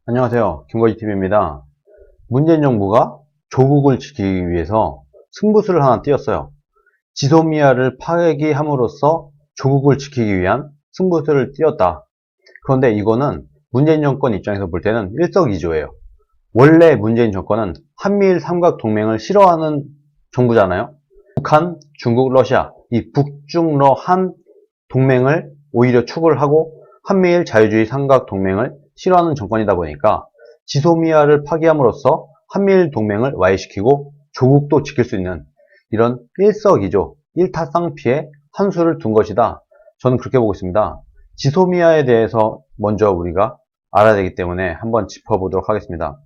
안녕하세요. 김거지TV입니다. 문재인 정부가 조국을 지키기 위해서 승부수를 하나 띄웠어요. 지소미아를 파괴함으로써 조국을 지키기 위한 승부수를 띄웠다. 그런데 이거는 문재인 정권 입장에서 볼 때는 일석이조예요. 원래 문재인 정권은 한미일 삼각동맹을 싫어하는 정부잖아요. 북한, 중국, 러시아 이 북중러한 동맹을 오히려 추구를 하고 한미일 자유주의 삼각동맹을 싫어하는 정권이다 보니까 지소미아를 파기함으로써 한미일 동맹을 와해시키고 조국도 지킬 수 있는 이런 일석이조, 일타쌍피의 한 수를 둔 것이다. 저는 그렇게 보고 있습니다. 지소미아에 대해서 먼저 우리가 알아야 되기 때문에 한번 짚어보도록 하겠습니다.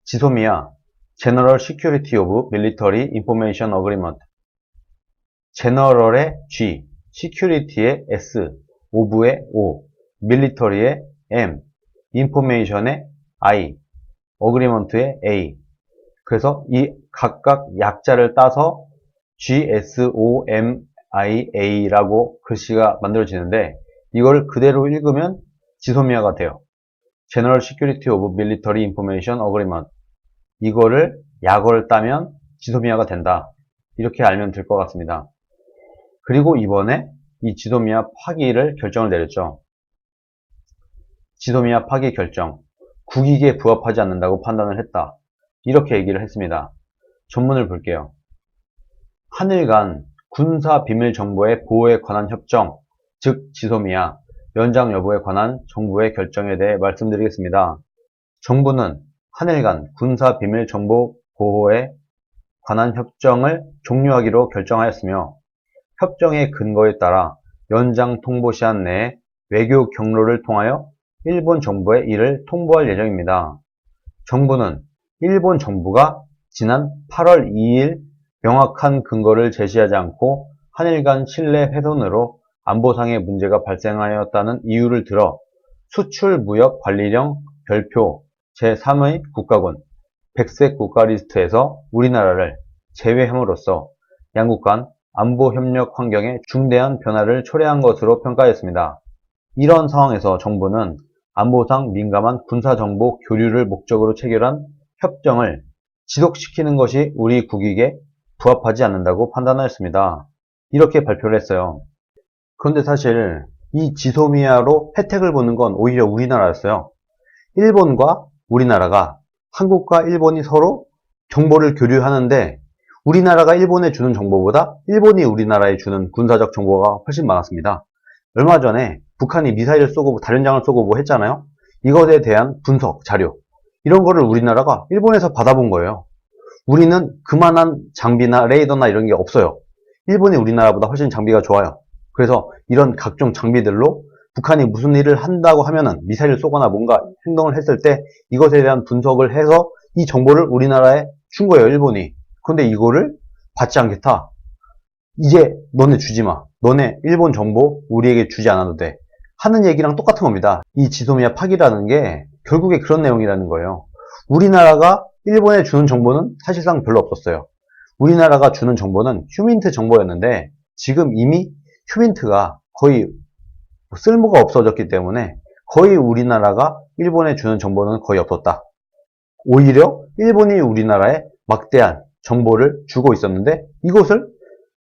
지소미아, General Security of Military Information Agreement. 제너럴의 G, Security의 S, Of의 O, Military의 M, Information의 I, Agreement의 A. 그래서 이 각각 약자를 따서 GSOMIA라고 글씨가 만들어지는데 이걸 그대로 읽으면 지소미아가 돼요. General Security of Military Information Agreement. 이거를 약어를 따면 지소미아가 된다. 이렇게 알면 될 것 같습니다. 그리고 이번에 이 지소미아 파기를 결정을 내렸죠. 지소미아 파기 결정. 국익에 부합하지 않는다고 판단을 했다. 이렇게 얘기를 했습니다. 전문을 볼게요. 한일 간 군사 비밀 정보의 보호에 관한 협정, 즉 지소미아 연장 여부에 관한 정부의 결정에 대해 말씀드리겠습니다. 정부는 한일 간 군사 비밀 정보 보호에 관한 협정을 종료하기로 결정하였으며 협정의 근거에 따라 연장 통보 시한 내에 외교 경로를 통하여 일본 정부에 이를 통보할 예정입니다. 정부는 일본 정부가 지난 8월 2일 명확한 근거를 제시하지 않고 한일 간 신뢰 훼손으로 안보상의 문제가 발생하였다는 이유를 들어 수출무역관리령 별표 제3의 국가군 백색 국가 리스트에서 우리나라를 제외함으로써 양국 간 안보협력 환경에 중대한 변화를 초래한 것으로 평가했습니다. 이런 상황에서 정부는 안보상 민감한 군사정보 교류를 목적으로 체결한 협정을 지속시키는 것이 우리 국익에 부합하지 않는다고 판단하였습니다. 이렇게 발표를 했어요. 그런데 사실 이 지소미아로 혜택을 보는 건 오히려 우리나라였어요. 일본과 우리나라가 한국과 일본이 서로 정보를 교류하는데 우리나라가 일본에 주는 정보보다 일본이 우리나라에 주는 군사적 정보가 훨씬 많았습니다. 얼마 전에 북한이 미사일을 쏘고 다련장을 쏘고 뭐 했잖아요. 이것에 대한 분석, 자료 이런 거를 우리나라가 일본에서 받아본 거예요. 우리는 그만한 장비나 레이더나 이런 게 없어요. 일본이 우리나라보다 훨씬 장비가 좋아요. 그래서 이런 각종 장비들로 북한이 무슨 일을 한다고 하면은 미사일을 쏘거나 뭔가 행동을 했을 때 이것에 대한 분석을 해서 이 정보를 우리나라에 준 거예요, 일본이. 근데 이거를 받지 않겠다. 이제 너네 주지 마. 너네 일본 정보 우리에게 주지 않아도 돼. 하는 얘기랑 똑같은 겁니다. 이 지소미아 파기라는 게 결국에 그런 내용이라는 거예요. 우리나라가 일본에 주는 정보는 사실상 별로 없었어요. 우리나라가 주는 정보는 휴민트 정보였는데 지금 이미 휴민트가 거의 쓸모가 없어졌기 때문에 거의 우리나라가 일본에 주는 정보는 거의 없었다. 오히려 일본이 우리나라에 막대한 정보를 주고 있었는데 이것을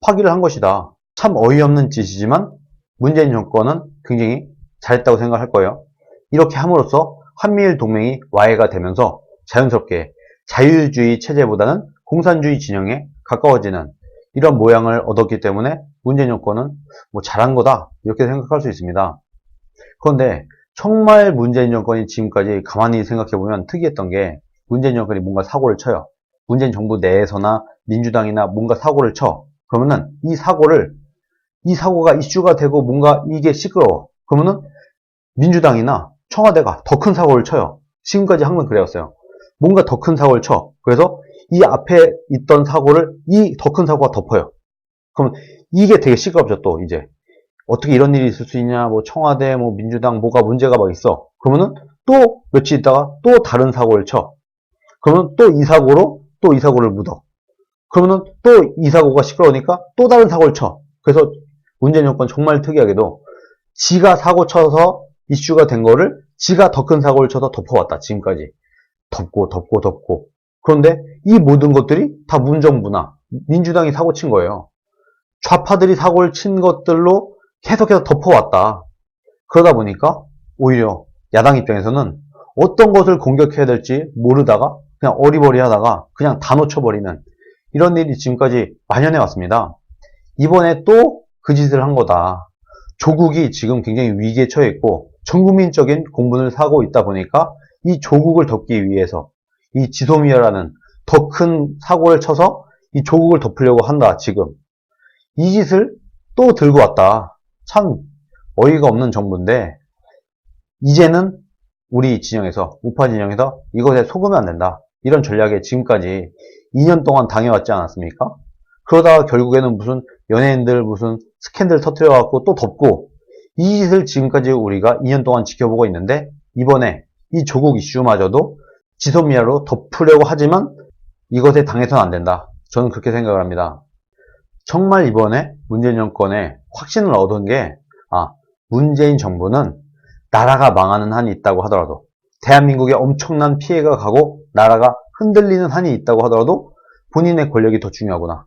파기를 한 것이다. 참 어이없는 짓이지만 문재인 정권은 굉장히 잘했다고 생각할 거예요. 이렇게 함으로써 한미일 동맹이 와해가 되면서 자연스럽게 자유주의 체제보다는 공산주의 진영에 가까워지는 이런 모양을 얻었기 때문에 문재인 정권은 뭐 잘한 거다 이렇게 생각할 수 있습니다. 그런데 정말 문재인 정권이 지금까지 가만히 생각해보면 특이했던 게 문재인 정권이 뭔가 사고를 쳐요. 문재인 정부 내에서나 민주당이나 뭔가 사고를 쳐. 그러면은 이 사고가 이슈가 되고 뭔가 이게 시끄러워. 그러면은 민주당이나 청와대가 더 큰 사고를 쳐요. 지금까지 항상 그래왔어요. 뭔가 더 큰 사고를 쳐. 그래서 이 앞에 있던 사고를 이 더 큰 사고가 덮어요. 그럼 이게 되게 시끄럽죠, 또 이제. 어떻게 이런 일이 있을 수 있냐, 뭐 청와대, 뭐 민주당, 뭐가 문제가 막 있어. 그러면은 또 며칠 있다가 또 다른 사고를 쳐. 그러면 또 이 사고로 또 이 사고를 묻어. 그러면은 또 이 사고가 시끄러우니까 또 다른 사고를 쳐. 그래서 문재인 정권 정말 특이하게도 지가 사고 쳐서 이슈가 된 거를 지가 더 큰 사고를 쳐서 덮어왔다. 지금까지. 덮고. 그런데 이 모든 것들이 다 문정부나 민주당이 사고 친 거예요. 좌파들이 사고를 친 것들로 계속해서 덮어왔다. 그러다 보니까 오히려 야당 입장에서는 어떤 것을 공격해야 될지 모르다가 그냥 어리버리하다가 그냥 다 놓쳐버리는 이런 일이 지금까지 만연해 왔습니다. 이번에 또 그 짓을 한 거다. 조국이 지금 굉장히 위기에 처해 있고 전국민적인 공분을 사고 있다 보니까 이 조국을 덮기 위해서 이 지소미아라는 더 큰 사고를 쳐서 이 조국을 덮으려고 한다. 지금 이 짓을 또 들고 왔다. 참 어이가 없는 정부인데 이제는 우리 진영에서 우파 진영에서 이것에 속으면 안 된다. 이런 전략에 지금까지 2년 동안 당해왔지 않았습니까? 그러다가 결국에는 무슨 연예인들 무슨 스캔들 터뜨려갖고 또 덮고 이 짓을 지금까지 우리가 2년 동안 지켜보고 있는데 이번에 이 조국 이슈마저도 지소미아로 덮으려고 하지만 이것에 당해서는 안 된다. 저는 그렇게 생각을 합니다. 정말 이번에 문재인 정권에 확신을 얻은 게 문재인 정부는 나라가 망하는 한이 있다고 하더라도 대한민국에 엄청난 피해가 가고 나라가 흔들리는 한이 있다고 하더라도 본인의 권력이 더 중요하구나.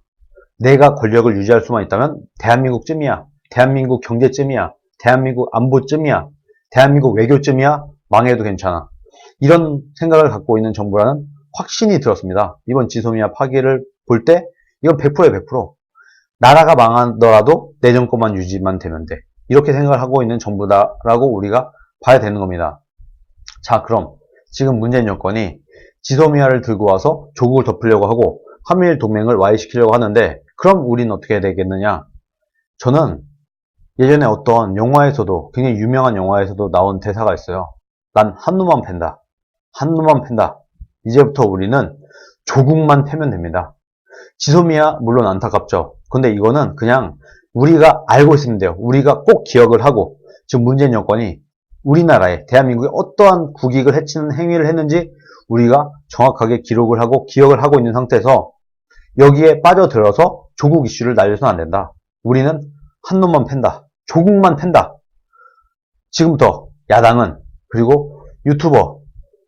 내가 권력을 유지할 수만 있다면 대한민국쯤이야. 대한민국 경제쯤이야. 대한민국 안보쯤이야. 대한민국 외교쯤이야. 망해도 괜찮아. 이런 생각을 갖고 있는 정부라는 확신이 들었습니다. 이번 지소미아 파기를 볼 때 이건 100%에 100%. 나라가 망하더라도 내 정권만 유지만 되면 돼. 이렇게 생각을 하고 있는 정부다라고 우리가 봐야 되는 겁니다. 자, 그럼 지금 문재인 정권이 지소미아를 들고 와서 조국을 덮으려고 하고 한미일 동맹을 와해시키려고 하는데 그럼 우리는 어떻게 해야 되겠느냐? 저는 예전에 어떤 영화에서도 굉장히 유명한 영화에서도 나온 대사가 있어요. 난 한 놈만 팬다. 한 놈만 팬다. 이제부터 우리는 조국만 패면 됩니다. 지소미아 물론 안타깝죠. 근데 이거는 그냥 우리가 알고 있으면 돼요. 우리가 꼭 기억을 하고 지금 문재인 정권이 우리나라에 대한민국에 어떠한 국익을 해치는 행위를 했는지 우리가 정확하게 기록을 하고 기억을 하고 있는 상태에서 여기에 빠져들어서 조국 이슈를 날려서는 안 된다. 우리는 한 놈만 팬다. 조국만 팬다. 지금부터 야당은 그리고 유튜버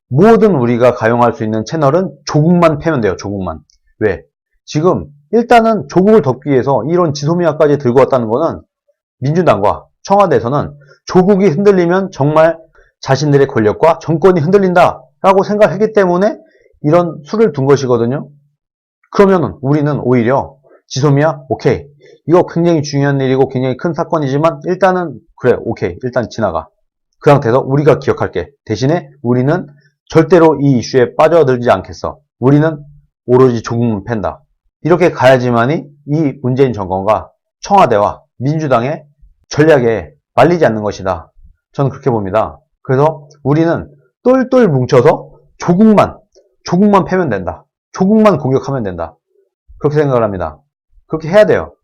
모든 우리가 가용할 수 있는 채널은 조국만 패면 돼요. 조국만. 왜? 지금 일단은 조국을 덮기 위해서 이런 지소미아까지 들고 왔다는 거는 민주당과 청와대에서는 조국이 흔들리면 정말 자신들의 권력과 정권이 흔들린다라고 생각했기 때문에 이런 수를 둔 것이거든요. 그러면 우리는 오히려 지소미아 오케이. 이거 굉장히 중요한 일이고 굉장히 큰 사건이지만 일단은 그래 오케이. 일단 지나가. 그 상태에서 우리가 기억할게. 대신에 우리는 절대로 이 이슈에 빠져들지 않겠어. 우리는 오로지 조국만 팬다. 이렇게 가야지만이 이 문재인 정권과 청와대와 민주당의 전략에 말리지 않는 것이다. 저는 그렇게 봅니다. 그래서 우리는 똘똘 뭉쳐서 조국만 패면 된다. 조국만 공격하면 된다. 그렇게 생각을 합니다. 그렇게 해야 돼요.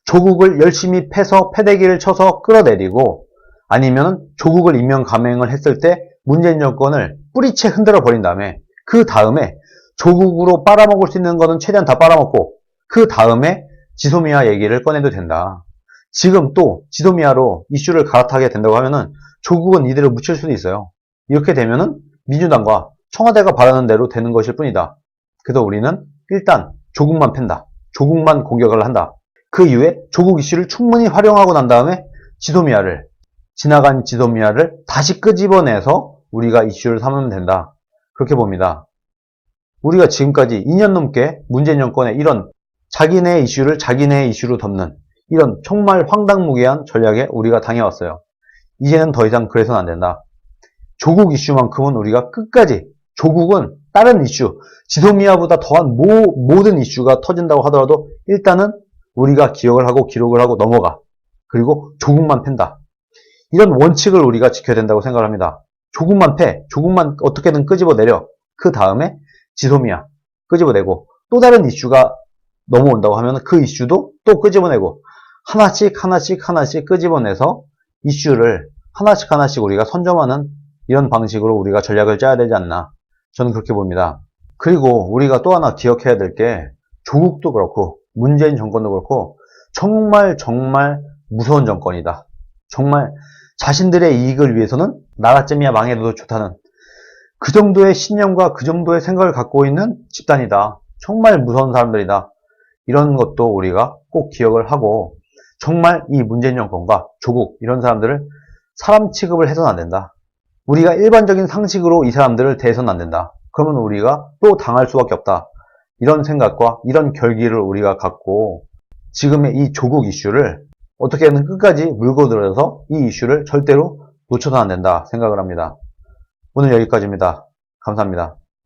조국을 열심히 패서 패대기를 쳐서 끌어내리고 아니면 조국을 임명감행을 했을 때 문재인 정권을 뿌리채 흔들어 버린 다음에 그 다음에 조국으로 빨아먹을 수 있는 거는 최대한 다 빨아먹고 그 다음에 지소미아 얘기를 꺼내도 된다. 지금 또 지소미아로 이슈를 갈아타게 된다고 하면은 조국은 이대로 묻힐 수도 있어요. 이렇게 되면은 민주당과 청와대가 바라는 대로 되는 것일 뿐이다. 그래서 우리는 일단 조국만 팬다. 조국만 공격을 한다. 그 이후에 조국 이슈를 충분히 활용하고 난 다음에 지나간 지소미아를 다시 끄집어내서 우리가 이슈를 삼으면 된다. 그렇게 봅니다. 우리가 지금까지 2년 넘게 문재인 정권의 이런 자기네 이슈를 자기네 이슈로 덮는 이런 정말 황당무계한 전략에 우리가 당해왔어요. 이제는 더 이상 그래서는 안 된다. 조국 이슈만큼은 우리가 끝까지 조국은 다른 이슈, 지소미아보다 더한 모든 이슈가 터진다고 하더라도 일단은 우리가 기억을 하고 기록을 하고 넘어가. 그리고 조국만 팬다. 이런 원칙을 우리가 지켜야 된다고 생각을 합니다. 조국만 패, 조국만 어떻게든 끄집어내려. 그 다음에 지소미아 끄집어내고 또 다른 이슈가 넘어온다고 하면 그 이슈도 또 끄집어내고 하나씩 끄집어내서 이슈를 하나씩 우리가 선점하는 이런 방식으로 우리가 전략을 짜야 되지 않나. 저는 그렇게 봅니다. 그리고 우리가 또 하나 기억해야 될 게 조국도 그렇고 문재인 정권도 그렇고 정말 무서운 정권이다. 정말 자신들의 이익을 위해서는 나라쯤이야 망해도 좋다는 그 정도의 신념과 그 정도의 생각을 갖고 있는 집단이다. 정말 무서운 사람들이다. 이런 것도 우리가 꼭 기억을 하고 정말 이 문재인 정권과 조국 이런 사람들을 사람 취급을 해서는 안 된다. 우리가 일반적인 상식으로 이 사람들을 대해서는 안 된다. 그러면 우리가 또 당할 수밖에 없다. 이런 생각과 이런 결기를 우리가 갖고 지금의 이 조국 이슈를 어떻게든 끝까지 물고 들어서 이 이슈를 절대로 놓쳐서는 안 된다 생각을 합니다. 오늘 여기까지입니다. 감사합니다.